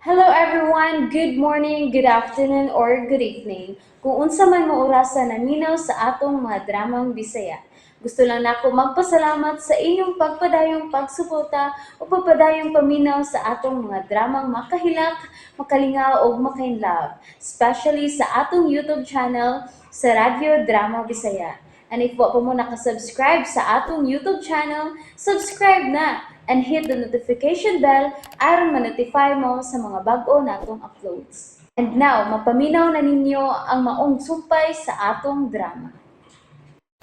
Hello everyone, good morning, good afternoon, or good evening. Kung unsa man mo orasan naminaw sa atong mga dramang Bisaya. Gusto lang nako magpasalamat sa inyong pagpadayong pagsuporta o pagpadayong paminaw sa atong mga dramang makahilak, makalingaw o makainlove, especially sa atong YouTube channel sa Radyo Drama Bisaya. And if wa pa mo nakasubscribe sa atong YouTube channel, subscribe na and hit the notification bell aron ma-notify mo sa mga bag-o natong uploads. And now, mapaminaw na ninyo ang maong sumpay sa atong drama.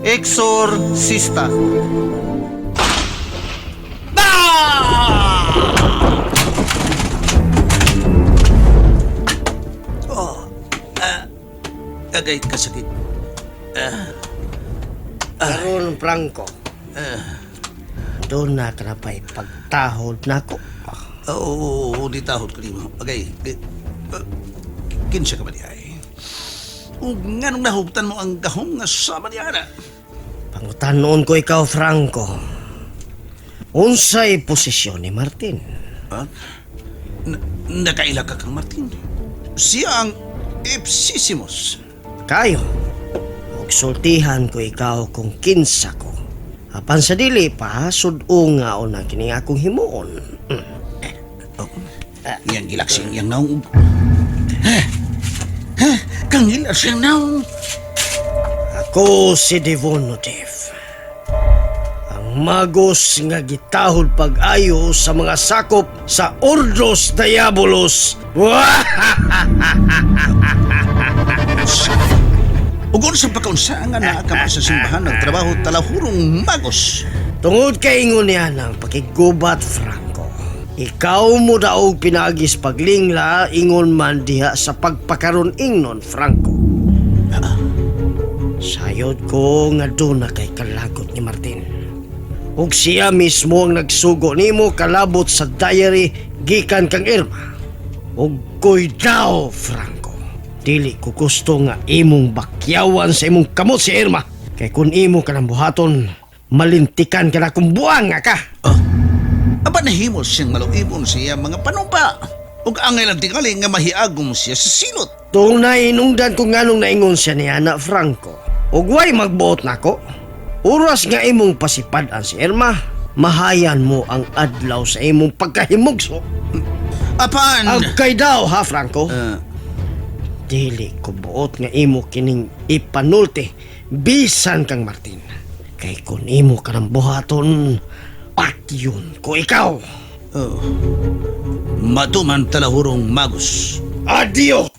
Exorcista. Ah! Oh, agay kasakit. Karon Franco, doon na ka na pa'y pagtahod na ko. Oo, di tahod ko nimo. Agay, kinsa ka ba di ay? Ug nganong nahugtan mo ang gahong nga sama niya na? Pangutanon ko ikaw, Franco. Unsay posisyon ni Martin? Ha? Nakaila ka kang Martin. Siya ang Ipsisimos. Kayo, og sultihan ko ikaw kung kinsa ko. Apan sa dili pa, sudo nga o na kini akong himuon. Yang gilaksing yang naong. Kang gilas yang naong. Ako si Devonodev. Ang magos nga gitahod pag-ayo sa mga sakop sa Ordos Diabolos. Ugod sa pagkaunsa nga naakama sa simbahan ng trabaho talahurong magos. Tungod kay ingon niya ng pakigubat, Franco. Ikaw mo daog pinagis paglingla ingon man diha sa pagpakaron ingnon, Franco. Sayod ko nga doon na kay kalagot ni Martin. Ug siya mismo ang nagsugo nimo kalabot sa diary gikan kang Irma. Ug koy daw, Franco. Dili ko gusto nga imong bakyawan sa imong kamot si Irma. Kay kun imo ka ng buhaton, malintikan ka na kung buang nga ka. Aba nahimo siyang maluibon siya mga panumpa. Ug angay lang tingali nga mahiagom siya sa silot. Tunay inungdan ko nganong naingon siya niya na Franco. Ug way magbuot nako. Oras nga imong pasipad-an si Irma, mahayan mo ang adlaw sa imong pagkahimugso. Apan! Agkay daw ha, Franco. Dili ko buot nga imo kining ipanulti bisan kang Martin. Kay kun imo ka ng buhaton, patyon ko ikaw. Matuman talahurong magos. Adio!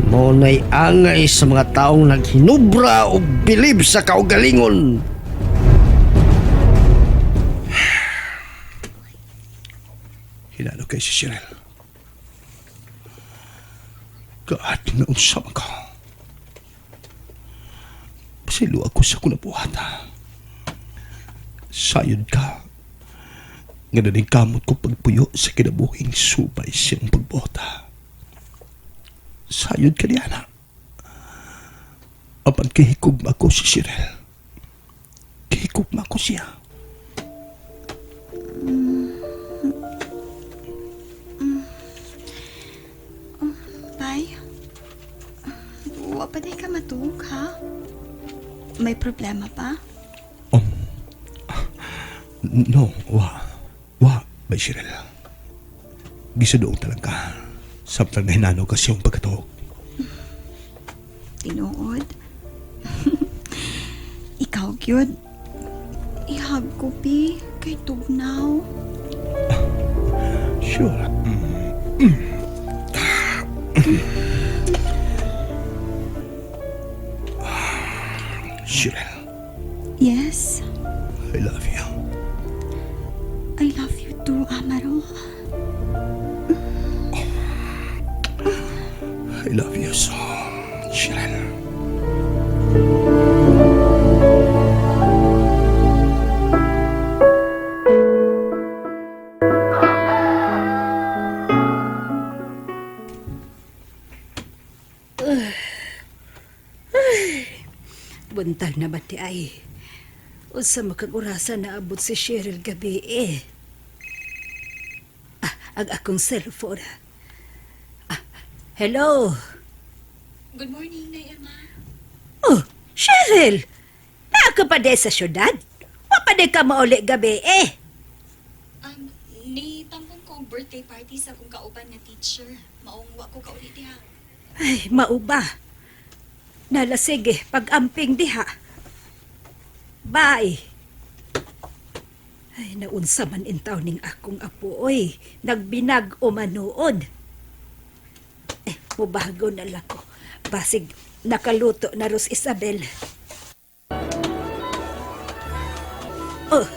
Monay angay sa mga taong naghinubra o bilib sa kaugalingon. Hinalo kay si Cyril. Kaat na usama ka. Pasilo ako sa kunabuhata. Sayod ka. Nga na kamot ko pagpuyo sa kinabuhing subay siyang pagbota. Sayod ka niya na. Apan kahikugma ko si Cyril. Kahikugma ko siya. Bay, wa pa di ka matug, ha? May problema pa? No, may Cyril. Gisadoong talaga. Samtang na hinano ka siyang pagkatuog. Tinuod? Ikaw, gyud. Ihag ko, Pi. Kay tugnaw. Sure. Cyril, Yes, I love you. I love you too, Amaro. I love you so, Cyril. Buntag na ba ti ay? Unsa makang orasan na abot si Cheryl gabi ang akong cellphone. Hello? Good morning, Nay Irma. Oh, Cheryl! Naa ka pa di sa syudad? Wa pa di ka mauli gabi Ni tampong ko ang birthday party sa akong kauban nga teacher. Maong wa ko kaulit diha. Ay, mauba. Nala sige, pag-amping diha. Bye. Ay, naunsa man intaw ning akong apo, oy. Nagbinag o manood. Mubago na lang ko. Basig, nakaluto na Ros Isabel. Oh.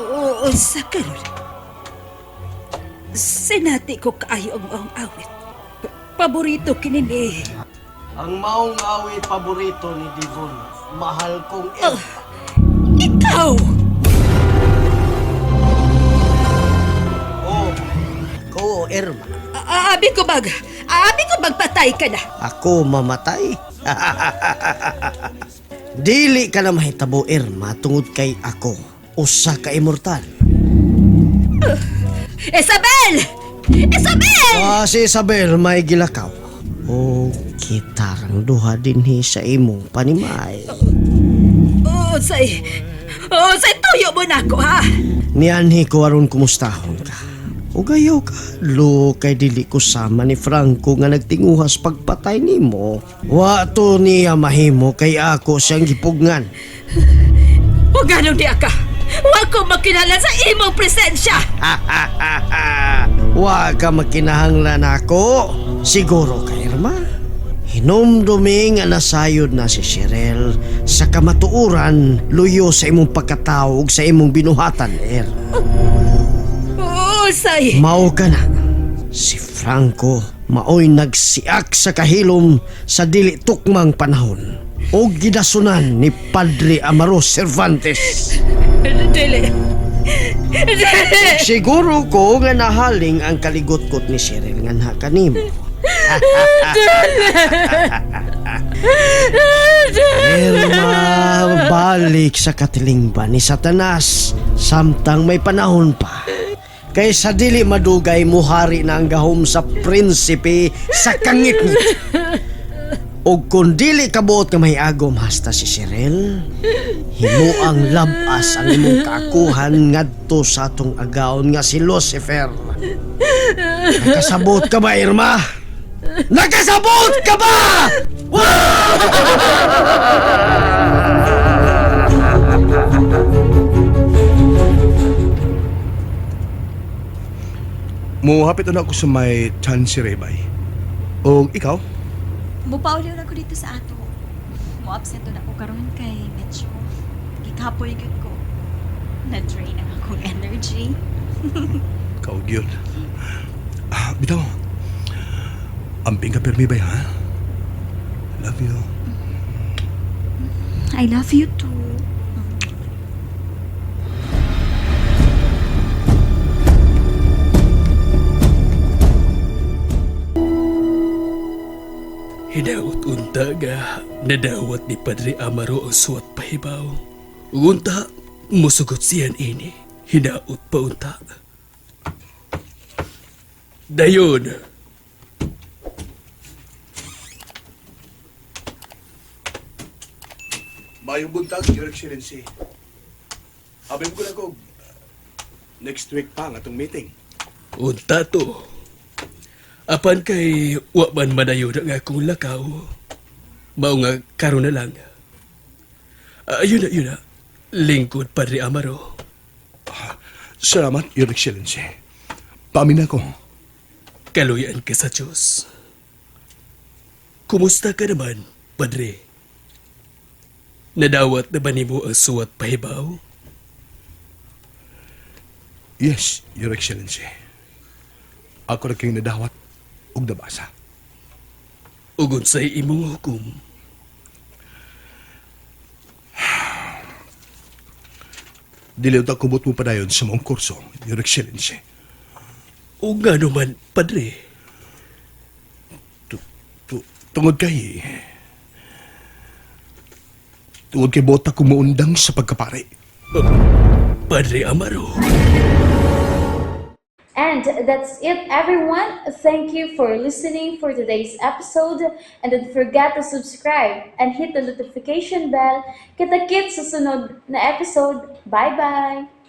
Oo, sa karon. Sinati ko kaayo ang maong awit. Paborito kinini. Ang maong awit paborito ni Divon, mahal kong Oh, ikaw! Ko, Irma. Abi ko magpatay ka na. Ako mamatay? Dili ka na mahitabo, Irma, tungod kay ako. Usa ka immortal. Isabel! Isabel! Si Isabel may gilakaw. Kitarang duha dinhi sa imong panimay. Say tuyo mo na ako, ha? Nianhi ko aron kumustahon ka. Ugayaw ka, lo, kay dili ko sama ni Franco nga nagtinguhas pagpatay nimo. Wa to niya mahimo kay ako siyang gipugngan. O ganun di ka. Wa ko makinala sa imong presensya. Wa ka makinahanglan ako. Siguro ka, Irma. Hinumdumi nga nasayod na si Cheryl sa kamatuuran luyo sa imong pagkatawag sa imong binuhatan, Say. Mao ka na. Si Franco maoy nagsiak sa kahilom sa dili tukmang panahon o gidasunan ni Padre Amaro Cervantes. Dili. Siguro ko nga nahaling ang kaligot-kot ni Cheryl nga na kanimo. Irma, balik sa katilingban ni Satanas samtang may panahon pa. Kay sa dili madugay muhari na ang gahom sa prinsipe sa kangit-ngit. O kung dili kabuot nga may agom hasta si Cheryl, himo ang labas ang imong kaakuhan ngadto sa atong agaon nga si Lucifer. Nakasabot ka ba, Irma? Nakasabot ka ba? Muhapit na ako sa may chance Rebay. O ikaw? Mupauliw na ko dito sa ato. Mo-absent na ako karon kay medyo gikapoy gyud ko. Na-drain ang akong energy. Ikaw yun. Bitaw. Amping ka permi ba ha? Love you. I love you too. Hinaut unta nga nadawat ni Padre Amaro ang suwat pahibaw. Unta, musugot siyan ini. Hinaut pa unta. Dayon. Mayong buntag, Your Excellency. Abay ko na ko. Next week pa ang atong meeting. Unta to. Apan kay wa man madayon nga akong lakaw. Mao nga karon na lang. Yun na. Lingkod Padre Amaro. Salamat, Your Excellency. Paamin ako. Kaluyan ka sa Diyos. Kumusta ka naman, Padre? Nadawat na ba nimo ang suwat pahibaw? Yes, Your Excellency. Ako na kayong nadawat og nabasa. Ugon sa imong hukom. Dili ta kumot mo padayon sa mong kurso, Your Excellency. O nga naman, Padre. Tungod kay Tuwag kay bota kong maundang sa pagkapare. Padre Amaro. And that's it, everyone. Thank you for listening for today's episode. And don't forget to subscribe and hit the notification bell. Kita-kits sa sunod na episode. Bye-bye!